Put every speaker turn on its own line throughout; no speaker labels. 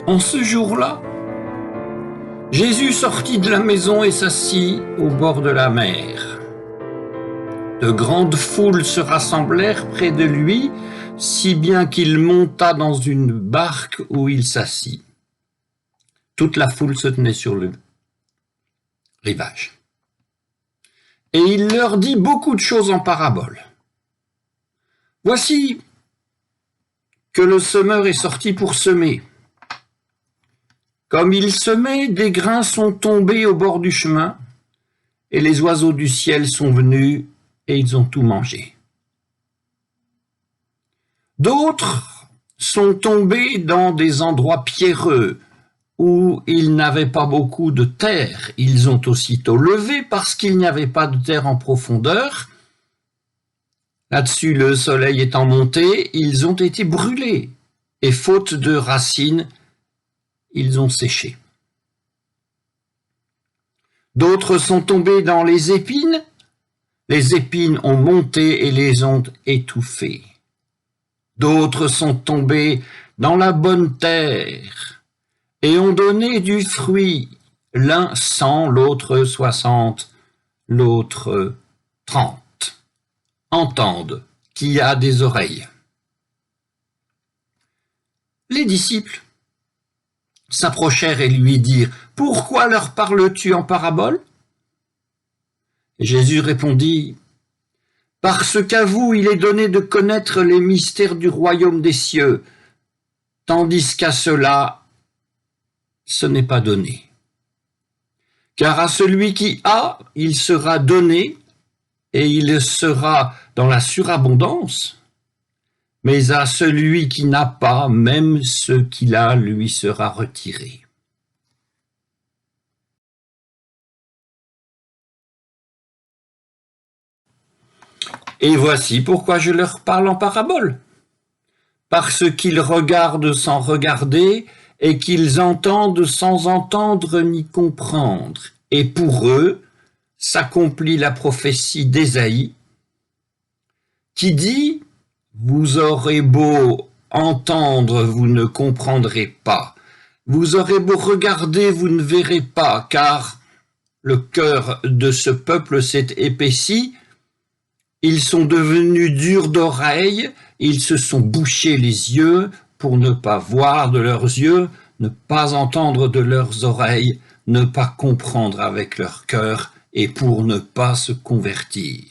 En ce jour-là, Jésus sortit de la maison et s'assit au bord de la mer. De grandes foules se rassemblèrent près de lui, si bien qu'il monta dans une barque où il s'assit. Toute la foule se tenait sur le rivage. Et il leur dit beaucoup de choses en paraboles. Voici que le semeur est sorti pour semer. Comme il semait, des grains sont tombés au bord du chemin, et les oiseaux du ciel sont venus, et ils ont tout mangé. D'autres sont tombés dans des endroits pierreux, où il n'avait pas beaucoup de terre. Ils ont aussitôt levé parce qu'il n'y avait pas de terre en profondeur. Là-dessus, le soleil étant monté, ils ont été brûlés, et faute de racines, ils ont séché. D'autres sont tombés dans les épines ont monté et les ont étouffés. D'autres sont tombés dans la bonne terre et ont donné du fruit, l'un 100, l'autre 60, l'autre 30. Entende qui a des oreilles. Les disciples s'approchèrent et lui dirent « Pourquoi leur parles-tu en parabole ?» Jésus répondit « Parce qu'à vous il est donné de connaître les mystères du royaume des cieux, tandis qu'à ceux-là, ce n'est pas donné. Car à celui qui a, il sera donné, et il sera dans la surabondance, mais à celui qui n'a pas, même ce qu'il a lui sera retiré. » Et voici pourquoi je leur parle en parabole. Parce qu'ils regardent sans regarder, et qu'ils entendent sans entendre ni comprendre. Et pour eux, s'accomplit la prophétie d'Ésaïe, qui dit « Vous aurez beau entendre, vous ne comprendrez pas. Vous aurez beau regarder, vous ne verrez pas, car le cœur de ce peuple s'est épaissi, ils sont devenus durs d'oreille, ils se sont bouchés les yeux pour ne pas voir de leurs yeux, ne pas entendre de leurs oreilles, ne pas comprendre avec leur cœur et pour ne pas se convertir.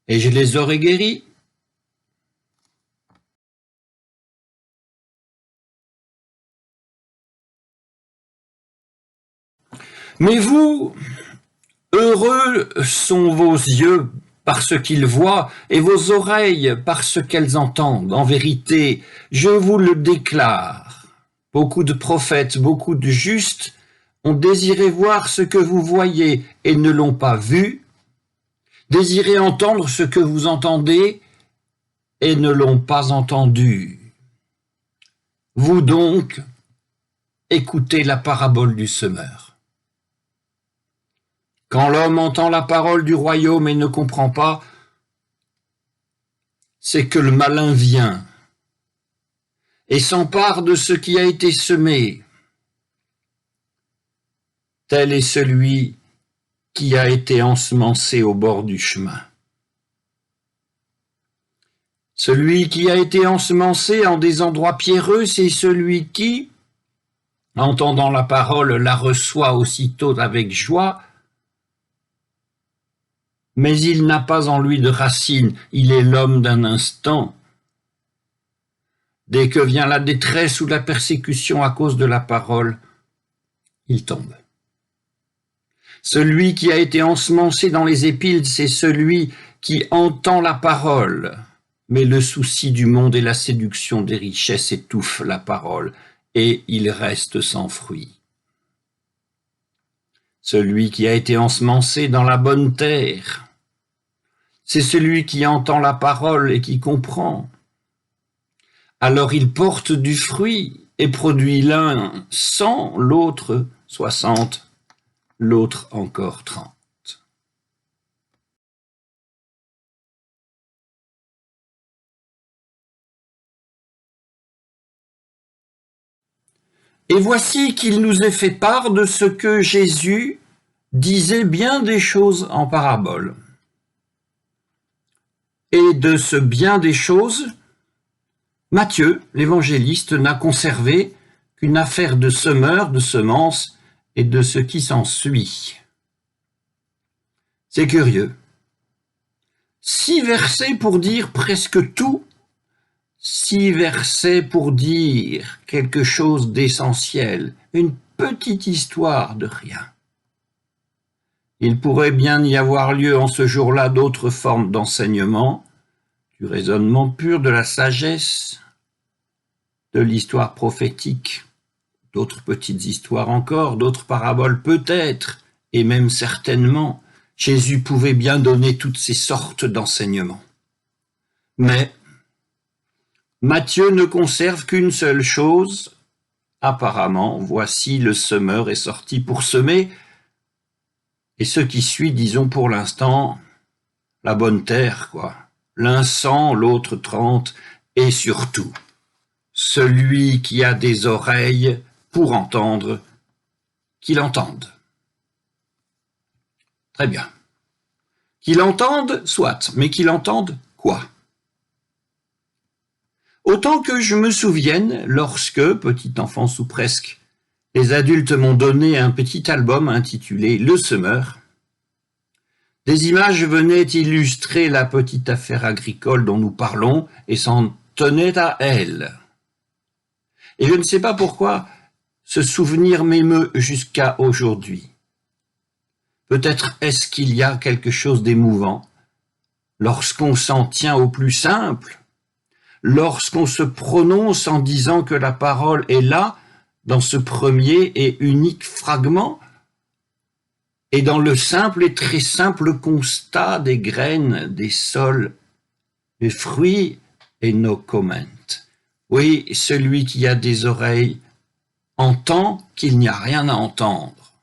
Et je les aurai guéris. Mais vous, heureux sont vos yeux parce qu'ils voient, et vos oreilles parce qu'elles entendent. En vérité, je vous le déclare, beaucoup de prophètes, beaucoup de justes ont désiré voir ce que vous voyez et ne l'ont pas vu, désiré entendre ce que vous entendez et ne l'ont pas entendu. Vous donc, écoutez la parabole du semeur. Quand l'homme entend la parole du royaume et ne comprend pas, c'est que le malin vient et s'empare de ce qui a été semé. Tel est celui qui a été ensemencé au bord du chemin. Celui qui a été ensemencé en des endroits pierreux, c'est celui qui, entendant la parole, la reçoit aussitôt avec joie, mais il n'a pas en lui de racine, il est l'homme d'un instant. Dès que vient la détresse ou la persécution à cause de la parole, il tombe. Celui qui a été ensemencé dans les épines, c'est celui qui entend la parole, mais le souci du monde et la séduction des richesses étouffent la parole, et il reste sans fruit. Celui qui a été ensemencé dans la bonne terre, c'est celui qui entend la parole et qui comprend. Alors il porte du fruit et produit l'un 100, l'autre 60, l'autre encore 30. Et voici qu'il nous est fait part de ce que Jésus disait bien des choses en parabole. Et de ce bien des choses, Matthieu, l'évangéliste, n'a conservé qu'une affaire de semeur, de semences et de ce qui s'ensuit. C'est curieux. 6 versets pour dire presque tout, 6 versets pour dire quelque chose d'essentiel, une petite histoire de rien. Il pourrait bien y avoir lieu en ce jour-là d'autres formes d'enseignement, du raisonnement pur, de la sagesse, de l'histoire prophétique, d'autres petites histoires encore, d'autres paraboles peut-être, et même certainement. Jésus pouvait bien donner toutes ces sortes d'enseignements. Mais Matthieu ne conserve qu'une seule chose. Apparemment, voici le semeur est sorti pour semer, et ce qui suit, disons pour l'instant, la bonne terre, quoi. L'un 100, l'autre 30, et surtout, celui qui a des oreilles pour entendre, qu'il entende. Très bien. Qu'il entende, soit, mais qu'il entende quoi? Autant que je me souvienne, lorsque, petit enfant ou presque, les adultes m'ont donné un petit album intitulé « Le semeur », des images venaient illustrer la petite affaire agricole dont nous parlons et s'en tenaient à elle. Et je ne sais pas pourquoi ce souvenir m'émeut jusqu'à aujourd'hui. Peut-être est-ce qu'il y a quelque chose d'émouvant lorsqu'on s'en tient au plus simple, lorsqu'on se prononce en disant que la parole est là, dans ce premier et unique fragment, et dans le simple et très simple constat des graines, des sols, des fruits et no comment. Oui, celui qui a des oreilles entend qu'il n'y a rien à entendre.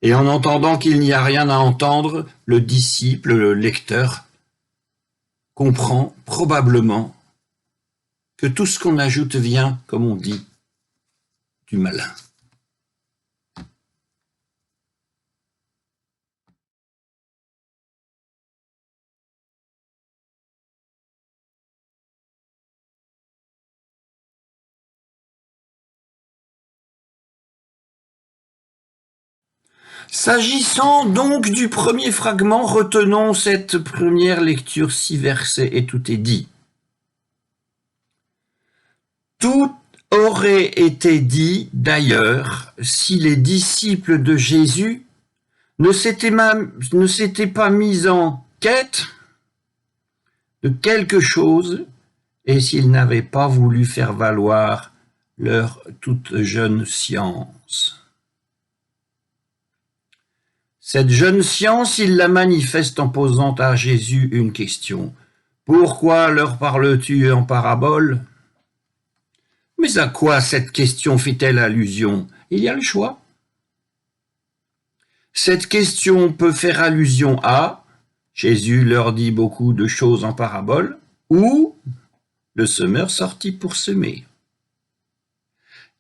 Et en entendant qu'il n'y a rien à entendre, le disciple, le lecteur, comprend probablement que tout ce qu'on ajoute vient, comme on dit, du malin. S'agissant donc du premier fragment, retenons cette première lecture, 6 versets, et tout est dit. Tout aurait été dit, d'ailleurs, si les disciples de Jésus ne s'étaient pas mis en quête de quelque chose et s'ils n'avaient pas voulu faire valoir leur toute jeune science. Cette jeune science, il la manifeste en posant à Jésus une question. Pourquoi leur parles-tu en parabole? Mais à quoi cette question fait-elle allusion? Il y a le choix. Cette question peut faire allusion à Jésus leur dit beaucoup de choses en parabole ou le semeur sorti pour semer.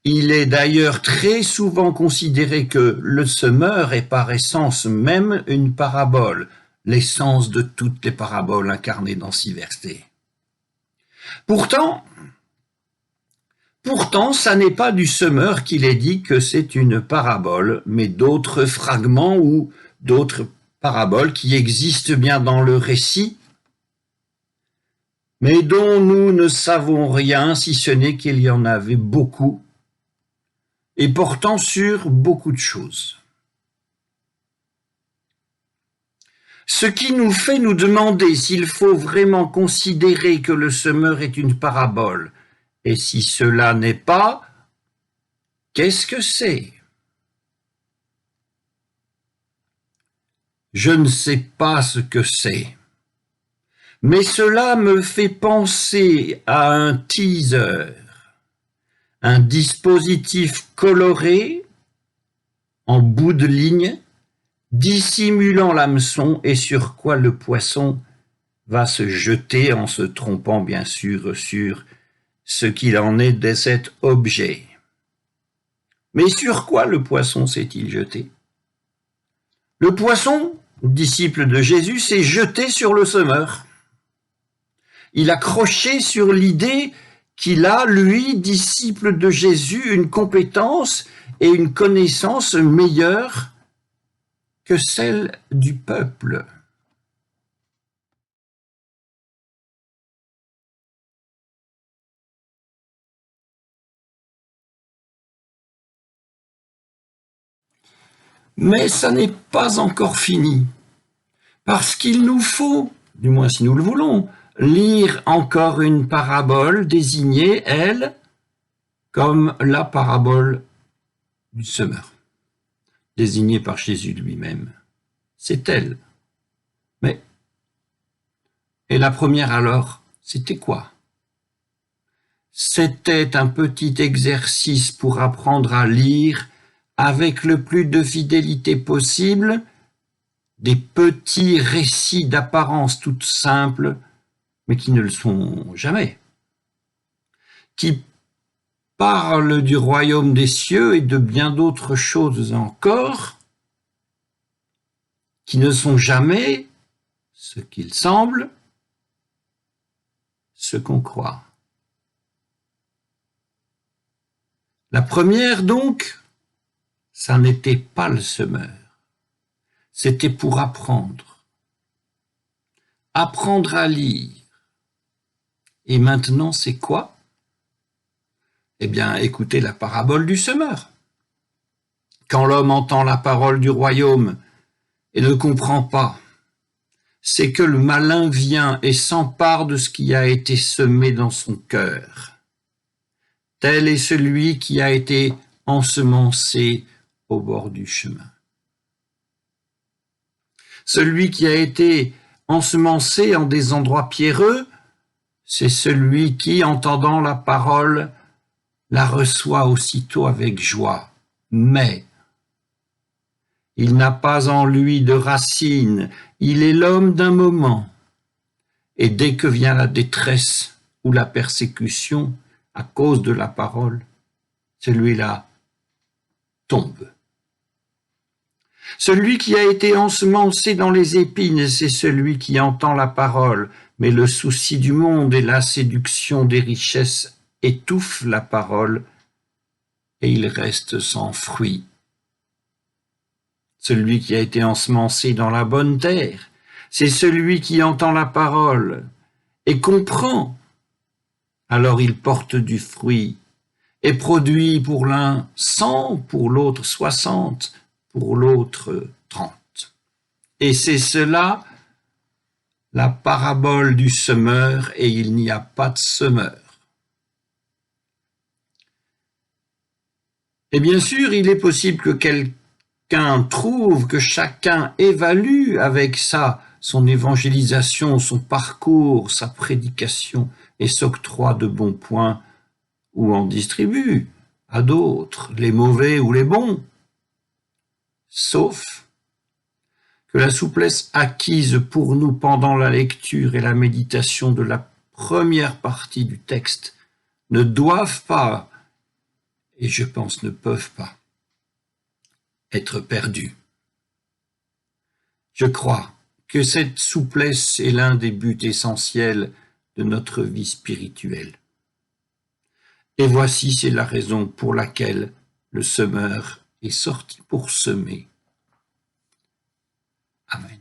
Il est d'ailleurs très souvent considéré que le semeur est par essence même une parabole, l'essence de toutes les paraboles incarnées dans 6 versets. Pourtant, ça n'est pas du semeur qu'il est dit que c'est une parabole, mais d'autres fragments ou d'autres paraboles qui existent bien dans le récit, mais dont nous ne savons rien si ce n'est qu'il y en avait beaucoup, et portant sur beaucoup de choses. Ce qui nous fait nous demander s'il faut vraiment considérer que le semeur est une parabole, et si cela n'est pas, qu'est-ce que c'est? Je ne sais pas ce que c'est, mais cela me fait penser à un teaser, un dispositif coloré en bout de ligne, dissimulant l'hameçon et sur quoi le poisson va se jeter en se trompant bien sûr sur ce qu'il en est de cet objet. Mais sur quoi le poisson s'est-il jeté? Le poisson, disciple de Jésus, s'est jeté sur le semeur. Il a croché sur l'idée qu'il a, lui, disciple de Jésus, une compétence et une connaissance meilleure que celle du peuple. Mais ça n'est pas encore fini, parce qu'il nous faut, du moins si nous le voulons, lire encore une parabole désignée, elle, comme la parabole du semeur, désignée par Jésus lui-même. C'est elle. Mais, et la première alors, c'était quoi? C'était un petit exercice pour apprendre à lire avec le plus de fidélité possible des petits récits d'apparence toute simple, mais qui ne le sont jamais, qui parlent du royaume des cieux et de bien d'autres choses encore, qui ne sont jamais ce qu'il semble, ce qu'on croit. La première donc, ça n'était pas le semeur. C'était pour apprendre. Apprendre à lire. Et maintenant, c'est quoi? Eh bien, écoutez la parabole du semeur. Quand l'homme entend la parole du royaume et ne comprend pas, c'est que le malin vient et s'empare de ce qui a été semé dans son cœur. Tel est celui qui a été ensemencé au bord du chemin. Celui qui a été ensemencé en des endroits pierreux, c'est celui qui, entendant la parole, la reçoit aussitôt avec joie. Mais il n'a pas en lui de racine, il est l'homme d'un moment. Et dès que vient la détresse ou la persécution à cause de la parole, celui-là tombe. Celui qui a été ensemencé dans les épines, c'est celui qui entend la parole, mais le souci du monde et la séduction des richesses étouffent la parole et il reste sans fruit. Celui qui a été ensemencé dans la bonne terre, c'est celui qui entend la parole et comprend. Alors il porte du fruit et produit pour l'un 100, pour l'autre 60, pour l'autre 30. Et c'est cela, la parabole du semeur, et il n'y a pas de semeur. Et bien sûr, il est possible que quelqu'un trouve, que chacun évalue avec ça son évangélisation, son parcours, sa prédication, et s'octroie de bons points ou en distribue à d'autres, les mauvais ou les bons. Sauf que la souplesse acquise pour nous pendant la lecture et la méditation de la première partie du texte ne doivent pas, et je pense ne peuvent pas, être perdue. Je crois que cette souplesse est l'un des buts essentiels de notre vie spirituelle. Et voici, c'est la raison pour laquelle le semeur est sorti pour semer. Amen.